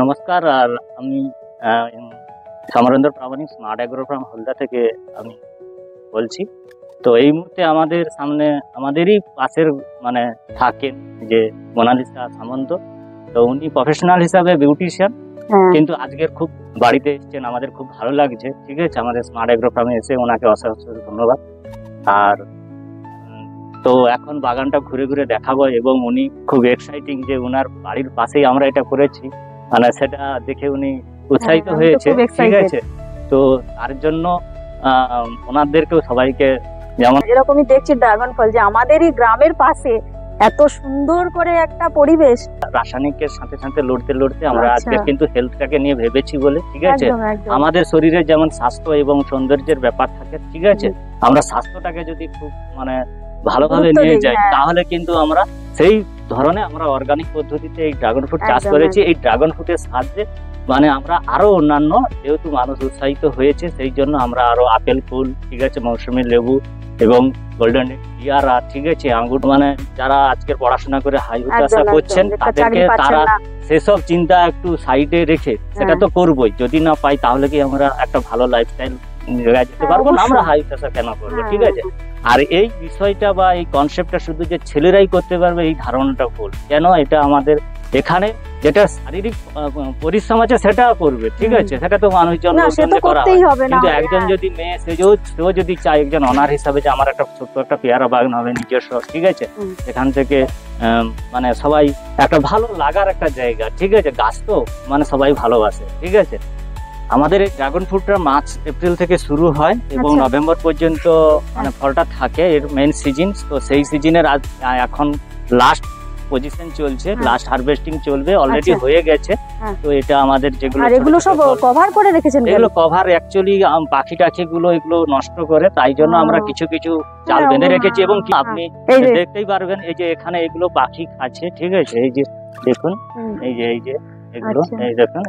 নমস্কার। আর আমি সমরেন্দ্র প্রামাণিক smart agro farm Halda থেকে আমি বলছি। তো এই মুহূর্তে আমাদের সামনে আমাদেরই পাশের মানে থাকেন যে মোনালিসা সামন্ত। তো উনি প্রফেশনাল হিসাবে বিউটিশিয়ান, কিন্তু আজকের খুব বাড়িতে এসেছেন, আমাদের খুব ভালো লাগছে। ঠিক আছে, আমাদের স্মার্ট অ্যাগ্রো ফার্মে এসে ওনাকে অসংখ্য ধন্যবাদ। আর তো এখন বাগানটা ঘুরে ঘুরে দেখাবো এবং উনি খুব এক্সাইটিং যে ওনার বাড়ির পাশেই আমরা এটা করেছি, মানে সেটা দেখে উনি উৎসাহিত হয়েছে। ঠিক আছে, তো তার জন্য ওনাদেরকেও সবাইকে, যেমন এরকমই দেখছি ড্রাগন ফল যে আমাদেরই গ্রামের পাশে এত সুন্দর করে একটা পরিবেশ, রাসায়নিকের সাথে সাথে লড়তে লড়তে আমরা আজকে কিন্তু হেলথটাকে নিয়ে ভেবেছি বলে। ঠিক আছে, আমাদের শরীরে যেমন স্বাস্থ্য এবং সৌন্দর্যের ব্যাপার থাকে, ঠিক আছে, আমরা স্বাস্থ্যটাকে যদি খুব মানে ভালোভাবে নিয়ে যাই তাহলে কিন্তু আমরা সেই ধরনের আমরা অর্গানিক পদ্ধতিতে এই ড্রাগন ফ্রুট চাষ করেছি। এই ড্রাগন ফ্রুটের সাহায্যে মানে আমরা আরো অন্যান্য, যেহেতু মানুষ উৎসাহিত হয়েছে সেই জন্য আমরা আরো আপেল ফুল, ঠিক আছে, মৌসুমী লেবু এবং গোল্ডেন ইয়ারা, ঠিক আছে, আঙ্গুর, মানে যারা আজকের পড়াশোনা করে হাই আশা করছেন তাদেরকে তারা সেসব চিন্তা একটু সাইডে রেখে, সেটা তো করবোই, যদি না পাই তাহলে কি আমরা একটা ভালো লাইফস্টাইল যেতে পারবো না? আমরা হাই আশা কেন করবো? ঠিক আছে, আর এই বিষয়টা বা এই কনসেপ্টটা শুধু যে ছেলেরাই করতে পারবে এই ধারণাটা ভুল। কেন, এটা আমাদের এখানে যেটা শারীরিক পরিশ্রম আছে সেটা করবে, ঠিক আছে, সেটা তো মানুষজন করা হবে, কিন্তু একজন যদি মেয়ে সেও যদি চায় একজন অনার হিসাবে যে আমার একটা ছোট্ট একটা পেয়ারা বাগান হবে নিজস্ব, ঠিক আছে, এখান থেকে মানে সবাই একটা ভালো লাগার একটা জায়গা, ঠিক আছে, গাছ তো মানে সবাই ভালোবাসে। ঠিক আছে, আমাদের এই ড্রাগন ফ্রুটটা মার্চ এপ্রিল থেকে শুরু হয় এবং নভেম্বর পর্যন্ত মানে ফলটা থাকে, এর মেইন সিজন। তো সেই সিজনের এখন লাস্ট পজিশন চলছে, লাস্ট হারভেস্টিং চলবে, অলরেডি হয়ে গেছে। তো এটা আমাদের যেগুলো এগুলো সব কভার করে রেখেছেন, এগুলো কভার অ্যাকচুয়ালি পাখি টাখি গুলো এগুলো নষ্ট করে, তাই জন্য আমরা কিছু কিছু চাল বেঁধে রেখেছি। এবং আপনি দেখতেই পারবেন এই যে এখানে এগুলো পাখি খাচ্ছে, ঠিক আছে, এই যে দেখুন, এই যে এগুলো, এই দেখুন,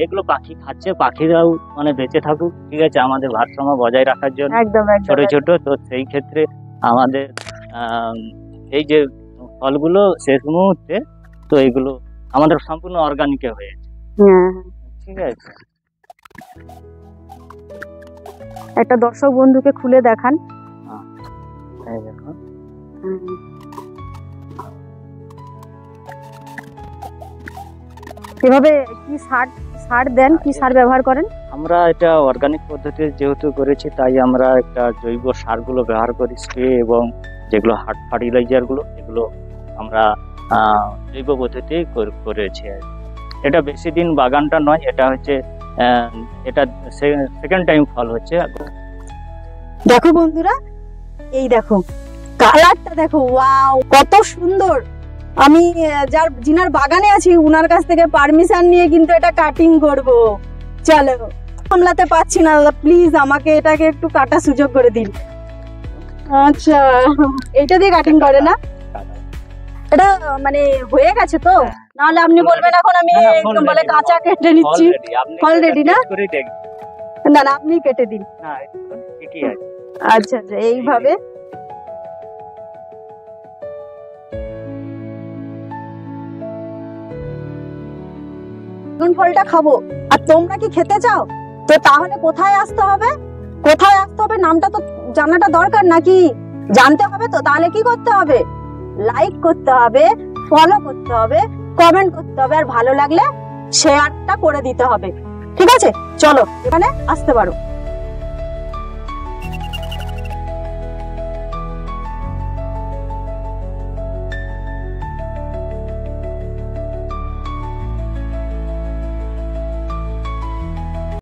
এগুলো পাখি খাচ্ছে, পাখিরাও মানে বেঁচে থাকুক, ঠিক আছে, আমাদের ভারসাম্য বজায় রাখার জন্য ছোট ছোট। তো সেই ক্ষেত্রে আমাদের এই যে ফলগুলো শেষ মুহূর্তে, তো এগুলো আমাদের সম্পূর্ণ অর্গানিকে হয়েছে। ঠিক আছে, একটা দর্শক বন্ধুকে খুলে দেখান। এই দেখুন, এভাবে কি সার দেন, কি সার ব্যবহার করেন? আমরা এটা অর্গানিক পদ্ধতিতে যেহেতু করেছি তাই আমরা একটা জৈব সারগুলো ব্যবহার করি, স্প্রে, এবং যেগুলো হার্ড ফার্টিলাইজার গুলো এগুলো আমরা জৈব পদ্ধতি করেছি। এটা বেশি দিন বাগানটা নয়, এটা হচ্ছে এটা সেকেন্ড টাইম ফল হচ্ছে। দেখো বন্ধুরা, এই দেখো কালারটা দেখো, ওয়াও কত সুন্দর। আমি যিনার বাগানে আছি উনার কাছ থেকে পারমিশন নিয়ে কিন্তু এটা কাটিং করব। চলো, সামলাতে পারছি না দাদা, প্লিজ আমাকে এটাকে একটু কাটার সুযোগ করে দিন। আচ্ছা, এটা দিয়ে কাটিং করে না? এটা মানে হয়ে গেছে তো? নাহলে আপনি বলবেন এখন আমি একদম বলে কাঁচা কেটে নিচ্ছি। অলরেডি না? না না, আপনি কেটে দিন। আচ্ছা আচ্ছা, এইভাবে ফলটা খাবো। আর তোমরা কি খেতে চাও? তো তাহলে কোথায় আসতে হবে? নামটা তো জানাটা দরকার নাকি? জানতে হবে তো। তাহলে কি করতে হবে? লাইক করতে হবে, ফলো করতে হবে, কমেন্ট করতে হবে, আর ভালো লাগলে শেয়ারটা করে দিতে হবে। ঠিক আছে, চলো এখানে আসতে পারো।